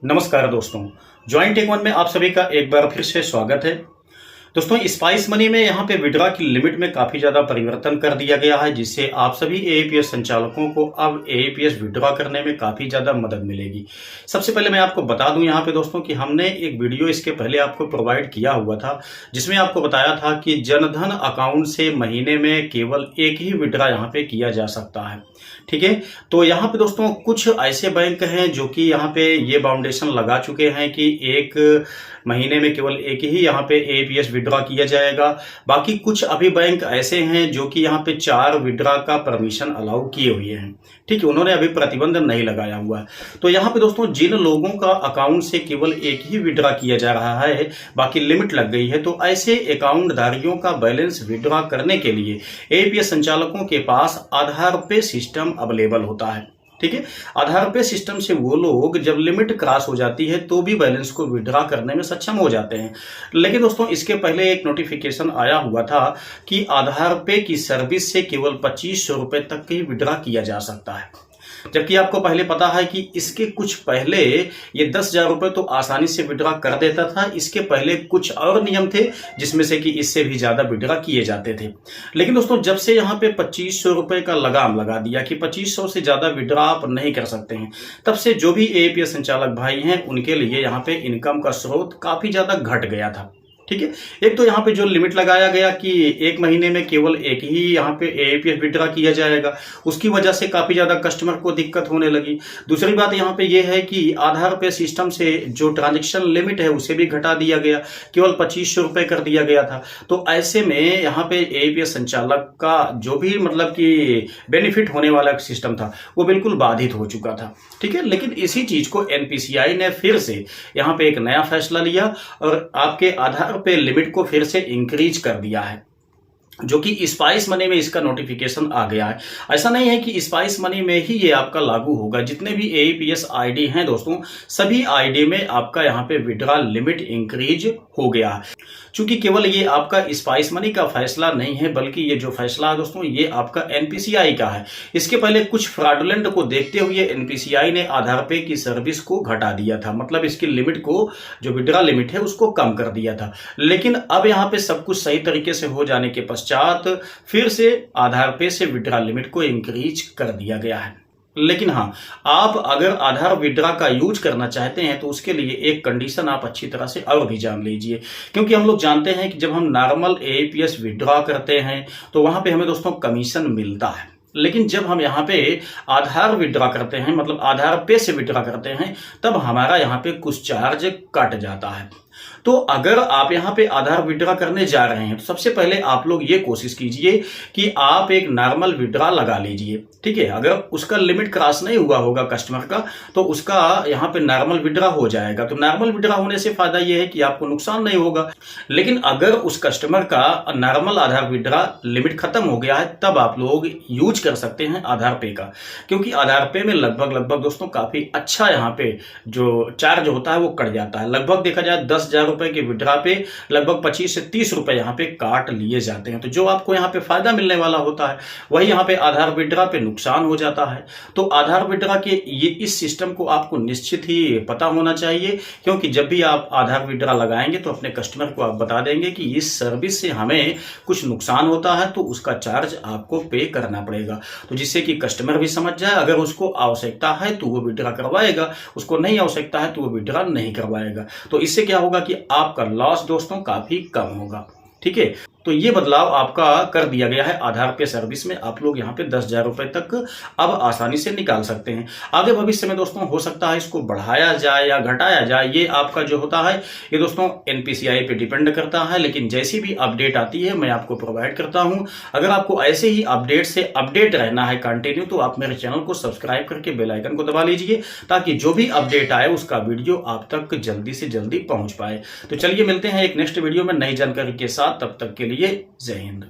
नमस्कार दोस्तों, joint take one में आप सभी का एक बार फिर से स्वागत है। दोस्तों, स्पाइस मनी में यहाँ पे विड्रॉ की लिमिट में काफ़ी ज़्यादा परिवर्तन कर दिया गया है, जिससे आप सभी एईपीएस संचालकों को अब एईपीएस विड्रॉ करने में काफ़ी ज़्यादा मदद मिलेगी। सबसे पहले मैं आपको बता दूं यहाँ पे दोस्तों कि हमने एक वीडियो इसके पहले आपको प्रोवाइड किया हुआ था, जिसमें आपको बताया था कि जनधन अकाउंट से महीने में केवल एक ही विड्रॉ यहाँ पे किया जा सकता है। ठीक है, तो यहाँ पे दोस्तों कुछ ऐसे बैंक हैं जो कि यहाँ पे ये बाउंडेशन लगा चुके हैं कि एक महीने में केवल एक ही यहाँ पे एईपीएस विड्रॉ किया जाएगा। बाकी कुछ अभी बैंक ऐसे हैं जो कि यहाँ पे 4 विड्रॉ का परमिशन अलाउ किए हुए हैं। ठीक है, उन्होंने अभी प्रतिबंध नहीं लगाया हुआ है। तो यहाँ पे दोस्तों जिन लोगों का अकाउंट से केवल एक ही विड्रॉ किया जा रहा है, बाकी लिमिट लग गई है, तो ऐसे अकाउंट धारियों का बैलेंस विड्रॉ करने के लिए एईपीएस संचालकों के पास आधार पे सिस्टम अवेलेबल होता है। ठीक है, आधार पे सिस्टम से वो लोग जब लिमिट क्रॉस हो जाती है तो भी बैलेंस को विड्रॉ करने में सक्षम हो जाते हैं। लेकिन दोस्तों इसके पहले एक नोटिफिकेशन आया हुआ था कि आधार पे की सर्विस से केवल 2500 रुपए तक ही विड्रॉ किया जा सकता है, जबकि आपको पहले पता है कि इसके कुछ पहले ये 10,000 रुपए तो आसानी से विड्रॉ कर देता था। इसके पहले कुछ और नियम थे जिसमें से कि इससे भी ज्यादा विड्रॉ किए जाते थे। लेकिन दोस्तों जब से यहाँ पे 2500 रुपए का लगाम लगा दिया कि 2500 से ज्यादा विड्रॉ आप नहीं कर सकते हैं, तब से जो भी एईपीएस संचालक भाई हैं उनके लिए यहाँ पे इनकम का स्रोत काफी ज्यादा घट गया था। ठीक है, एक तो यहाँ पे जो लिमिट लगाया गया कि एक महीने में केवल एक ही यहाँ पे एईपीएस विड्रॉ किया जाएगा, उसकी वजह से काफी ज्यादा कस्टमर को दिक्कत होने लगी। दूसरी बात यहाँ पे ये है कि आधार पे सिस्टम से जो ट्रांजैक्शन लिमिट है उसे भी घटा दिया गया, केवल 2500 रुपए कर दिया गया था। तो ऐसे में यहाँ पे एईपीएस संचालक का जो भी मतलब कि बेनिफिट होने वाला सिस्टम था वो बिल्कुल बाधित हो चुका था। ठीक है, लेकिन इसी चीज को एनपीसीआई ने फिर से यहाँ पे एक नया फैसला लिया और आपके आधार पे लिमिट को फिर से इंक्रीज कर दिया है, जो कि स्पाइस मनी में इसका नोटिफिकेशन आ गया है। ऐसा नहीं है कि स्पाइस मनी में ही ये आपका लागू होगा, जितने भी एईपीएस आईडी हैं दोस्तों सभी आईडी में आपका यहाँ पे विड्रॉ लिमिट इंक्रीज हो गया है। चूंकि केवल ये आपका स्पाइस मनी का फैसला नहीं है, बल्कि ये जो फैसला है दोस्तों ये आपका एनपीसीआई का है। इसके पहले कुछ फ्रॉडुलेंट को देखते हुए एनपीसीआई ने आधार पे की सर्विस को घटा दिया था, मतलब इसकी लिमिट को, जो विड्रॉ लिमिट है उसको कम कर दिया था। लेकिन अब यहाँ पे सब कुछ सही तरीके से हो जाने के पश्चात फिर से आधार पे से विड्रॉ लिमिट को इंक्रीज कर दिया गया है। लेकिन हाँ, आप अगर आधार विड्रॉ का यूज करना चाहते हैं तो उसके लिए एक कंडीशन आप अच्छी तरह से और भी जान लीजिए, क्योंकि हम लोग जानते हैं कि जब हम नॉर्मल एईपीएस विड्रॉ करते हैं तो वहां पे हमें दोस्तों कमीशन मिलता है। लेकिन जब हम यहाँ पे आधार विड्रॉ करते हैं, मतलब आधार पे से विड्रॉ करते हैं, तब हमारा यहाँ पे कुछ चार्ज कट जाता है। तो अगर आप यहाँ पे आधार विड्रॉ करने जा रहे हैं तो सबसे पहले आप लोग ये कोशिश कीजिए कि आप एक नॉर्मल विड्रॉ लगा लीजिए। ठीक है, अगर उसका लिमिट क्रॉस नहीं हुआ होगा कस्टमर का तो उसका यहाँ पे नॉर्मल विड्रॉ हो जाएगा। तो नॉर्मल विड्रॉ होने से फायदा ये है कि आपको नुकसान नहीं होगा। लेकिन अगर उस कस्टमर का नॉर्मल आधार विड्रॉ लिमिट खत्म हो गया है तब आप लोग यूज कर सकते हैं आधार पे का, क्योंकि आधार पे में लगभग दोस्तों काफी अच्छा यहाँ पे जो चार्ज होता है वो कट जाता है। लगभग देखा जाए 10,000 रुपए के विड्रॉ पे लगभग 25 से 30 रुपए यहाँ पे काट लिए जाते हैं। तो जो आपको यहाँ पे फायदा मिलने वाला होता है वही यहाँ पे आधार विड्रॉ पे नुकसान हो जाता है। तो आधार विड्रॉ के ये इस सिस्टम को आपको निश्चित ही पता होना चाहिए, क्योंकि जब भी आप आधार विड्रॉ लगाएंगे तो अपने कस्टमर को आप बता देंगे कि इस सर्विस से हमें कुछ नुकसान होता है तो उसका चार्ज आपको पे करना पड़ेगा, तो जिससे कि कस्टमर भी समझ जाए। अगर उसको आवश्यकता है तो वो विड्रॉ करवाएगा, उसको नहीं आवश्यकता है तो वो विड्रॉ नहीं करवाएगा। तो इससे क्या होगा कि आपका लॉस दोस्तों काफी कम होगा। ठीक है, तो ये बदलाव आपका कर दिया गया है आधार पे सर्विस में। आप लोग यहाँ पे 10,000 रुपए तक अब आसानी से निकाल सकते हैं। आगे भविष्य में दोस्तों हो सकता है इसको बढ़ाया जाए या घटाया जाए, ये आपका जो होता है ये दोस्तों एनपीसीआई पे डिपेंड करता है। लेकिन जैसी भी अपडेट आती है मैं आपको प्रोवाइड करता हूं। अगर आपको ऐसे ही अपडेट से अपडेट रहना है कंटिन्यू, तो आप मेरे चैनल को सब्सक्राइब करके बेल आइकन को दबा लीजिए, ताकि जो भी अपडेट आए उसका वीडियो आप तक जल्दी से जल्दी पहुंच पाए। तो चलिए मिलते हैं एक नेक्स्ट वीडियो में नई जानकारी के साथ, तब तक के लिए जय हिंद।